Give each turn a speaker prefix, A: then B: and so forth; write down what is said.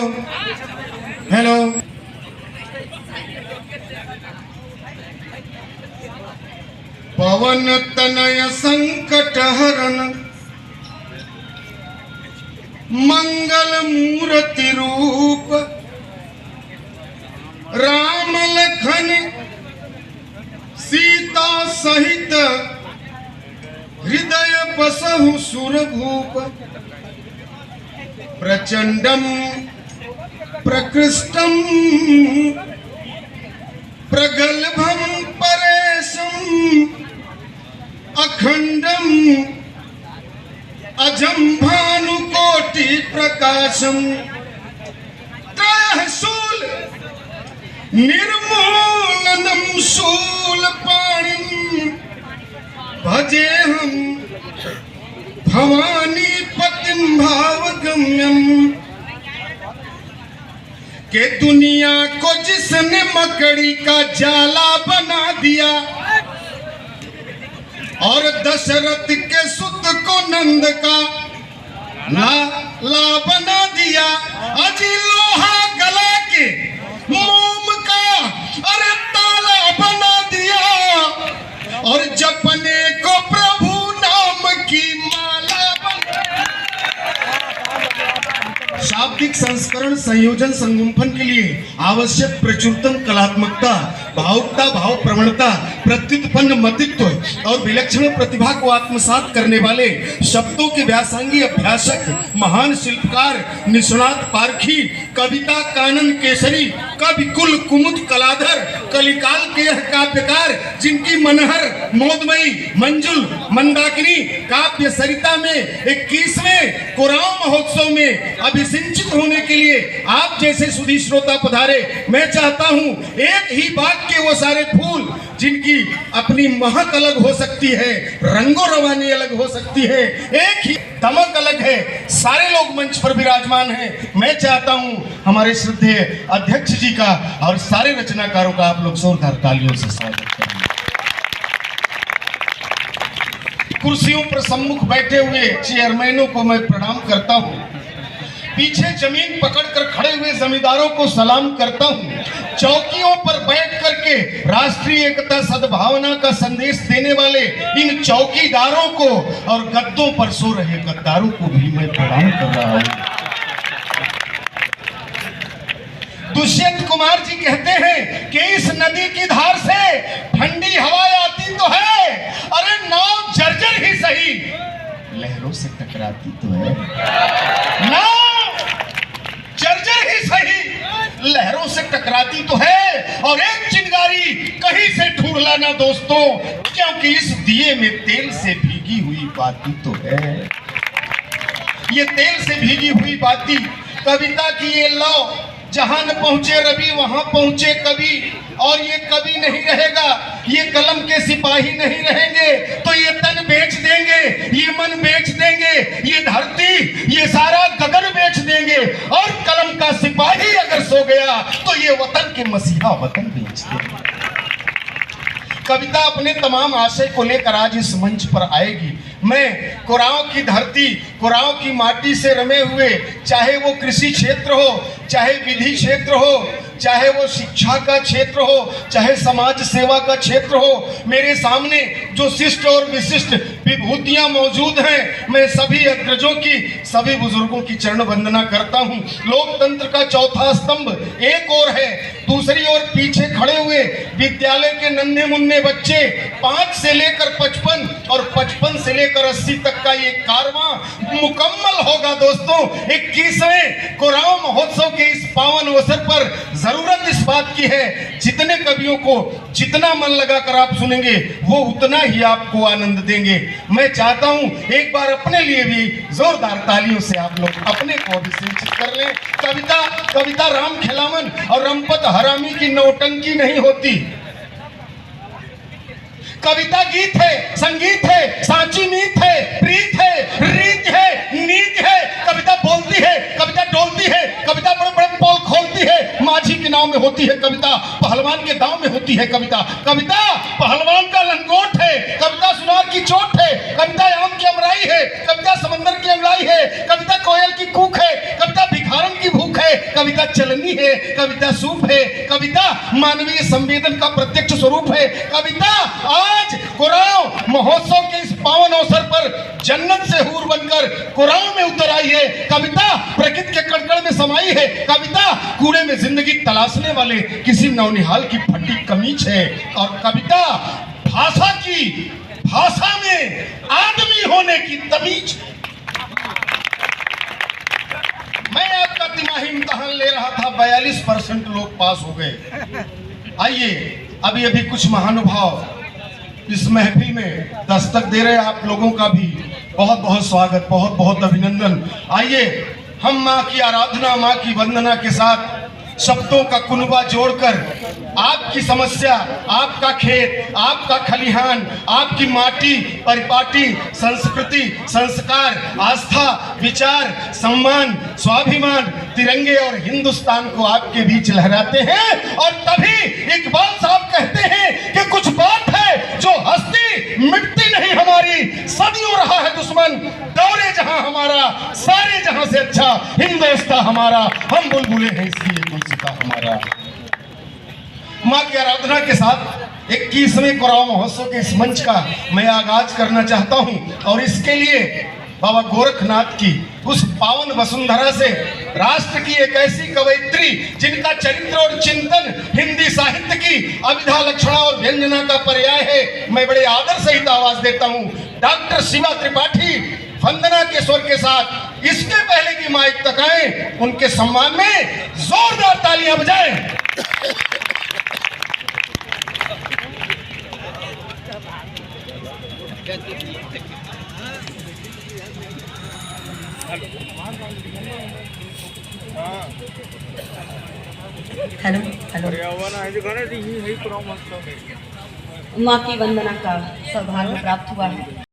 A: Hello. पवन तनय संकट हरन मंगल मूर्ति रूप राम लखन सीता सहित हृदय बसहु सुरभूप प्रचंडम प्रकृष्टम प्रगल्भम परेशम अखंडम अजम भानुकोटि प्रकाशम त्रयशूल निर्मूलनम शूल पाणिम भजेहम भवानी पतिम भावगम्यम। के दुनिया को जिसने मकड़ी का जाला बना दिया और दशरथ के सुत को नंद का ला बना दिया, अजी लोहा गला के मोम का अरे ताला बना दिया और जपने को प्रभु नाम की माला बना। शाब्दिक संस्करण संयोजन संगुंफन के लिए आवश्यक प्रचुरतम कलात्मकता, भावुकता, भाव प्रवणता, प्रत्युत्पन्न मतित्व और विलक्षण प्रतिभा को आत्मसात करने वाले शब्दों के व्यासंगी अभ्यासक महान शिल्पकार निष्णात पारखी कविता कानन केसरी कवि कुल कुमुद कलाधर कलिकाल के यह काव्यकार जिनकी मनहर मोदमयी मंजुल मंदाकिनी काव्य सरिता में 21वें कुरान महोत्सव में अभिसिंचित होने के लिए आप जैसे सुधी श्रोता पधारे। मैं चाहता हूं एक ही बाग के वो सारे फूल जिनकी अपनी महक अलग हो सकती है, रंगो रवानी अलग हो सकती है, एक ही दमक अलग है, सारे लोग मंच पर विराजमान हैं। मैं चाहता हूं हमारे श्रद्धेय अध्यक्ष जी का और सारे रचनाकारों का आप लोग जोरदार तालियों से स्वागत करें। कुर्सियों पर सम्मुख बैठे हुए चेयरमैनों को मैं प्रणाम करता हूं। पीछे जमीन पकड़कर खड़े हुए जमींदारों को सलाम करता हूं। चौकियों पर बैठ करके राष्ट्रीय एकता सद्भावना का संदेश देने वाले इन चौकीदारों को और गद्दों पर सो रहे गद्दारों को भी मैं प्रणाम कर रहा हूं। दुष्यंत कुमार जी कहते हैं कि इस नदी की धार से ठंडी हवाएं आती तो है, अरे नाव जर्जर ही सही लहरों से टकराती तो है, नाव जर्जर ही सही लहरों से टकराती तो है। और एक चिंगारी कहीं से ढूंढ लाना दोस्तों, क्योंकि इस दिए में तेल से भीगी हुई बाती तो है। ये तेल से भीगी हुई बाती कविता की ये लौ, जहां न पहुंचे रवि वहां पहुंचे कवि, और ये कवि नहीं रहेगा, ये कलम के सिपाही नहीं रहेंगे तो ये तन बेच देंगे, ये मन बेच देंगे, ये धरती ये सारा गगन बेच देंगे, और कलम का सिपाही अगर सो गया तो ये वतन के मसीहा वतन बेच देंगे। कविता अपने तमाम आशय को लेकर आज इस मंच पर आएगी। मैं कुराओं की धरती, कुराओं की माटी से रमे हुए, चाहे वो कृषि क्षेत्र हो, चाहे विधि क्षेत्र हो, चाहे वो शिक्षा का क्षेत्र हो, चाहे समाज सेवा का क्षेत्र हो, मेरे सामने जो शिष्ट और विशिष्ट विभूतियां मौजूद हैं, मैं सभी अग्रजों की, सभी बुजुर्गों की चरण वंदना करता हूं। लोकतंत्र का चौथा स्तंभ एक ओर है, दूसरी ओर पीछे खड़े हुए विद्यालय के नन्हे मुन्ने बच्चे 5 से लेकर 55 और 55 से लेकर 80 तक का ये कारवां मुकम्मल होगा दोस्तों 21वें कुरान महोत्सव के इस पावन अवसर पर। जरूरत इस बात की है, जितने कवियों को जितना मन लगाकर आप सुनेंगे वो उतना ही आपको आनंद देंगे। मैं चाहता हूं एक बार अपने लिए भी जोरदार तालियों से आप लोग अपने को अभिषेचित कर लें। कविता राम खिलावन और रमपत हरामी की नौटंकी नहीं होती। कविता गीत है, संगीत है, सांची नीत है, प्रीत है, रीत है, नीत है। कविता बोलती है, कविता डोलती है, कविता बड़े बड़े पोल खोलती है। माझी के नाव में होती है कविता, पहलवान के दांव में होती है कविता। कविता पहलवान का लंगोट है, कविता सुनार की चोट है, कविता आम की अमराई है, कविता समंदर की अमराई है, कविता कोयल की कूक है, कविता भिखारन की भूख है, पानी है, कविता सूप है, कविता मानवीय संवेदन का प्रत्यक्ष स्वरूप है। कविता आज कुरान महोत्सव के इस पावन अवसर पर जन्नत से हूर बनकर कुरान में उतर आई है। कविता प्रकृति के कणकण में समाई है। कविता कूड़े में जिंदगी तलाशने वाले किसी नौनिहाल की फटी कमीज है। और कविता भाषा में आदमी होने की तमीज। मैं आपका तिमाही इम्तिहान ले रहा था, 42% लोग पास हो गए। आइए अभी अभी कुछ महानुभाव इस महफिल में दस्तक दे रहे हैं। आप लोगों का भी बहुत बहुत स्वागत, बहुत बहुत अभिनंदन। आइए हम माँ की आराधना, माँ की वंदना के साथ शब्दों का कुनबा जोड़कर आपकी समस्या, आपका खेत, आपका खलिहान, आपकी माटी, परिपाटी, संस्कृति, संस्कार, आस्था, विचार, सम्मान, स्वाभिमान, तिरंगे और हिंदुस्तान को आपके बीच लहराते हैं। और तभी इकबाल साहब कहते हैं कि कुछ बात है जो हस्ती मिटती नहीं हमारी, सदियों रहा है दुश्मन दौरे जहां हमारा, सारे जहां से अच्छा हिंदुस्तान हमारा, हम बुलबुले हैं इसलिए गुलसिता हमारा। माँ की आराधना के साथ 21वें कुरान महोत्सव के इस मंच का मैं आगाज करना चाहता हूं। और इसके लिए बाबा गोरखनाथ की उस पावन वसुंधरा से, राष्ट्र की एक ऐसी कवयित्री जिनका चरित्र और चिंतन हिंदी साहित्य की अभिधा, लक्षणा और व्यंजना का पर्याय है, मैं बड़े आदर सहित आवाज देता हूं। डॉक्टर शिवा त्रिपाठी वंदना के स्वर के साथ इसके पहले की माइक तक आए, उनके सम्मान में जोरदार तालियां बजाएं।
B: हेलो माँ की वंदना का सौभाग्य प्राप्त हुआ है।